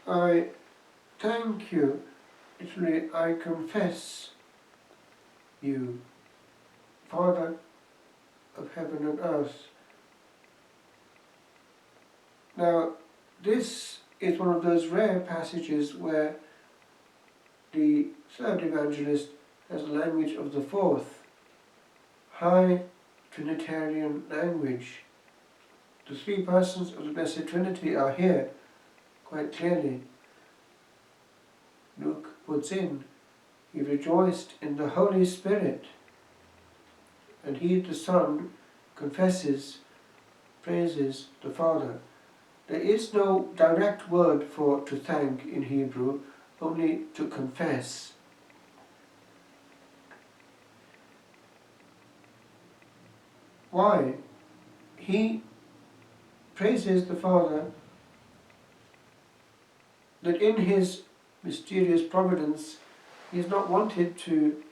I thank you, literally, I confess you, Father of heaven and earth. Now, this is one of those rare passages where the third evangelist has the language of the fourth, high Trinitarian language. The three persons of the Blessed Trinity are here quite clearly. Luke puts in, he rejoiced in the Holy Spirit, and he, the Son, confesses, praises the Father. There is no direct word for to thank in Hebrew, only to confess. Why? He praises the Father that in his mysterious providence he has not wanted to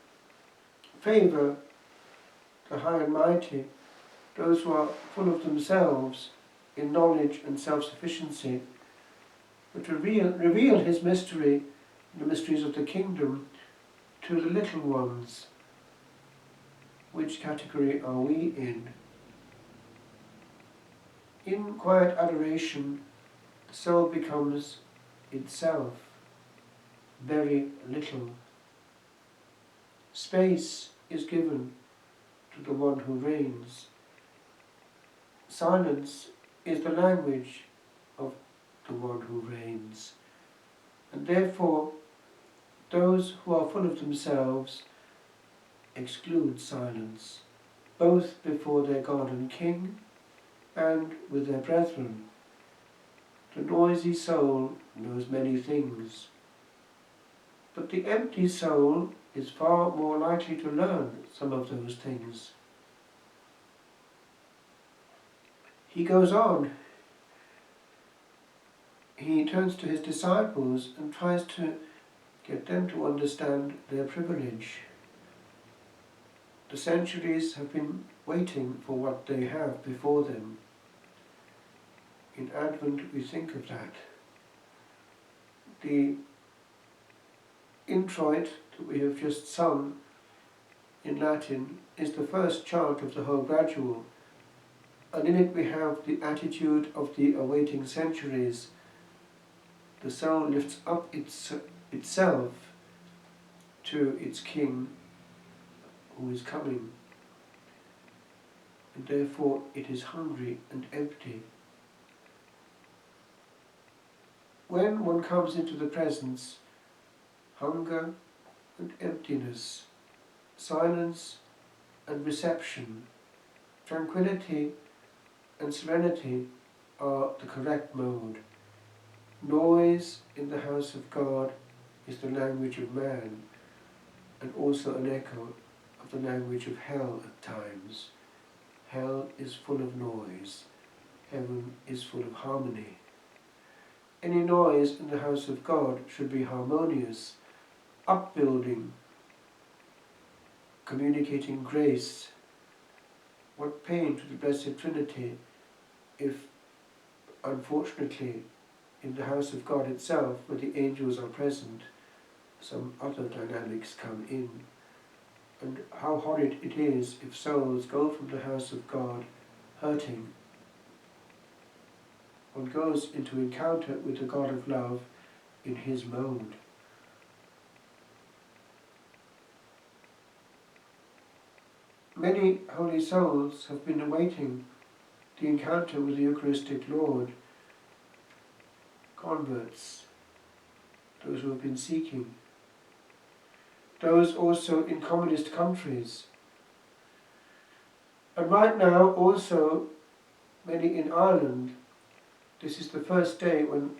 favour the high and mighty, those who are full of themselves in knowledge and self-sufficiency, but to reveal his mystery, the mysteries of the kingdom, to the little ones. Which category are we in? In quiet adoration, the soul becomes itself very little. Space is given to the one who reigns. Silence is the language of the one who reigns. And therefore, those who are full of themselves exclude silence, both before their God and King and with their brethren. The noisy soul knows many things, but the empty soul is far more likely to learn some of those things. He goes on. He turns to his disciples and tries to get them to understand their privilege. The centuries have been waiting for what they have before them. In Advent we think of that. The introit that we have just sung in Latin is the first chant of the whole gradual, and in it we have the attitude of the awaiting centuries. The soul lifts up itself to its King who is coming, and therefore it is hungry and empty. When one comes into the presence, hunger and emptiness, silence and reception, tranquility and serenity are the correct mode. Noise in the house of God is the language of man, and also an echo of the language of hell at times. Hell is full of noise, heaven is full of harmony. Any noise in the house of God should be harmonious, upbuilding, communicating grace. What pain to the Blessed Trinity if, unfortunately, in the house of God itself, where the angels are present, some other dynamics come in. And how horrid it is if souls go from the house of God hurting. One goes into encounter with the God of love in his mode. Many holy souls have been awaiting the encounter with the Eucharistic Lord. Converts, those who have been seeking, those also in communist countries, and right now also many in Ireland. This is the first day when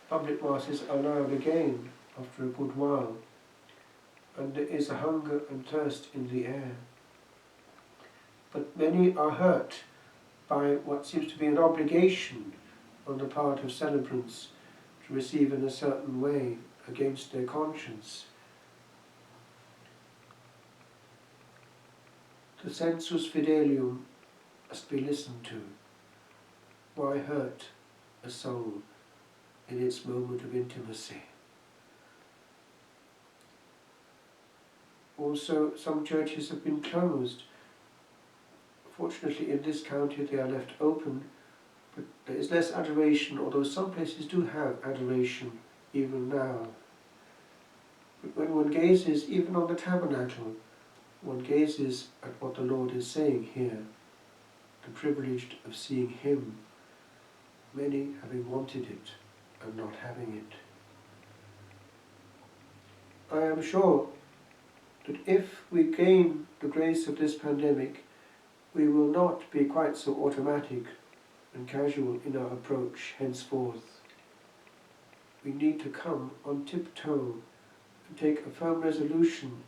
public masses are allowed again after a good while, and there is a hunger and thirst in the air. But many are hurt by what seems to be an obligation on the part of celebrants to receive in a certain way against their conscience. The sensus fidelium must be listened to. Why hurt a soul in its moment of intimacy. Also, some churches have been closed. Fortunately, in this county they are left open, but there is less adoration, although some places do have adoration even now. But when one gazes, even on the tabernacle, one gazes at what the Lord is saying here, the privilege of seeing Him, many having wanted it and not having it. I am sure that if we gain the grace of this pandemic, we will not be quite so automatic and casual in our approach henceforth. We need to come on tiptoe and take a firm resolution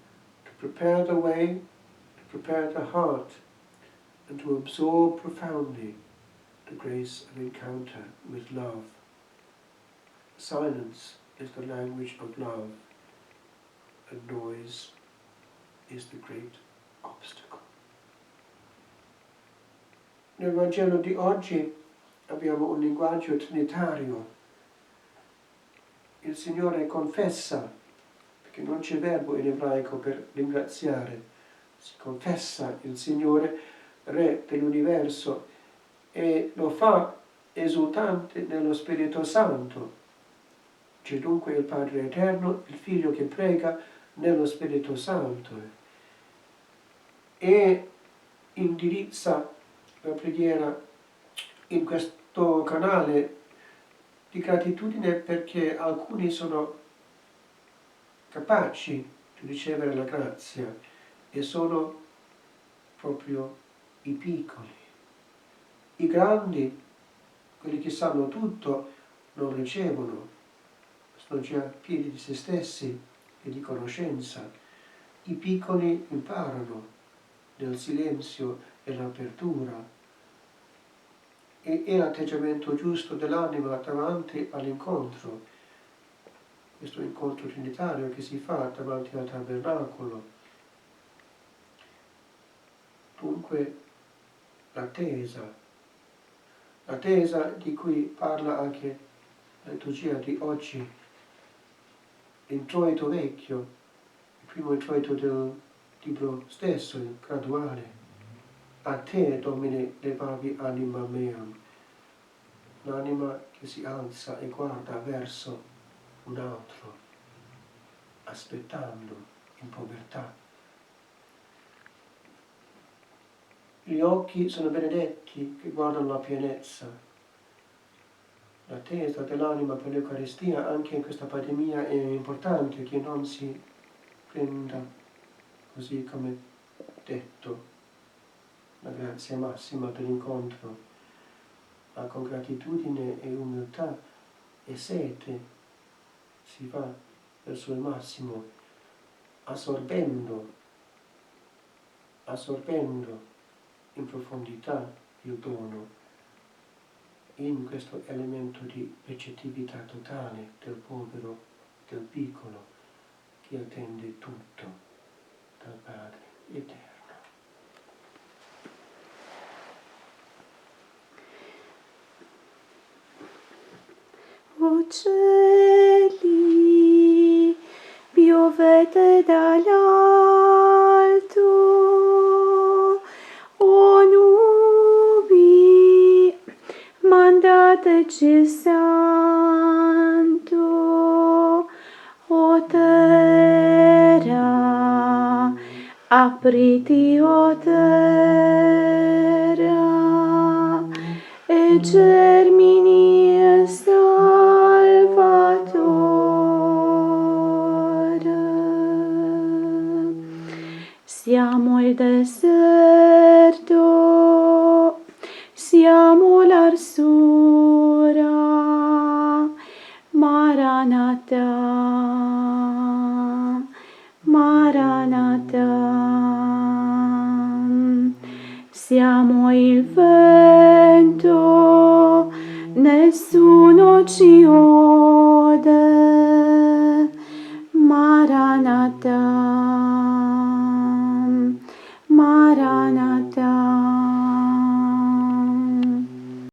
to prepare the way, to prepare the heart, and to absorb profoundly the grace of encounter with love. Silence is the language of love, and noise is the great obstacle. Nel Vangelo di oggi abbiamo un linguaggio trinitario. Il Signore confessa, perché non c'è verbo in ebraico per ringraziare, si confessa il Signore, Re dell'universo, e lo fa esultante nello Spirito Santo. C'è dunque il Padre Eterno, il Figlio che prega nello Spirito Santo e indirizza la preghiera in questo canale di gratitudine, perché alcuni sono capaci di ricevere la grazia e sono proprio i piccoli. I grandi, quelli che sanno tutto, non ricevono, sono già pieni di se stessi e di conoscenza. I piccoli imparano nel silenzio e l'apertura. E è l'atteggiamento giusto dell'anima davanti all'incontro, questo incontro trinitario che si fa davanti al tabernacolo. Dunque l'attesa di cui parla anche la liturgia di oggi, l'introito vecchio, il primo introito del libro stesso, il graduale. A te, Domine, levavi anima mea, l'anima che si alza e guarda verso un altro, aspettando in povertà. Gli occhi sono benedetti che guardano la pienezza. L'attesa dell'anima per l'Eucaristia anche in questa pandemia è importante, che non si prenda così come detto la grazia massima dell'incontro, ma con gratitudine e umiltà e sete si va verso il massimo, assorbendo in profondità il dono, in questo elemento di recettività totale del povero, del piccolo, che attende tutto dal Padre eterno. Uccelli, piovete dall'alto, o nubi, mandateci il Santo, o terra, apriti, o terra, e germini il Salvatore. Siamo il deserto, siamo l'arsura, Maranatha, Maranatha. Siamo il vento, nessuno ci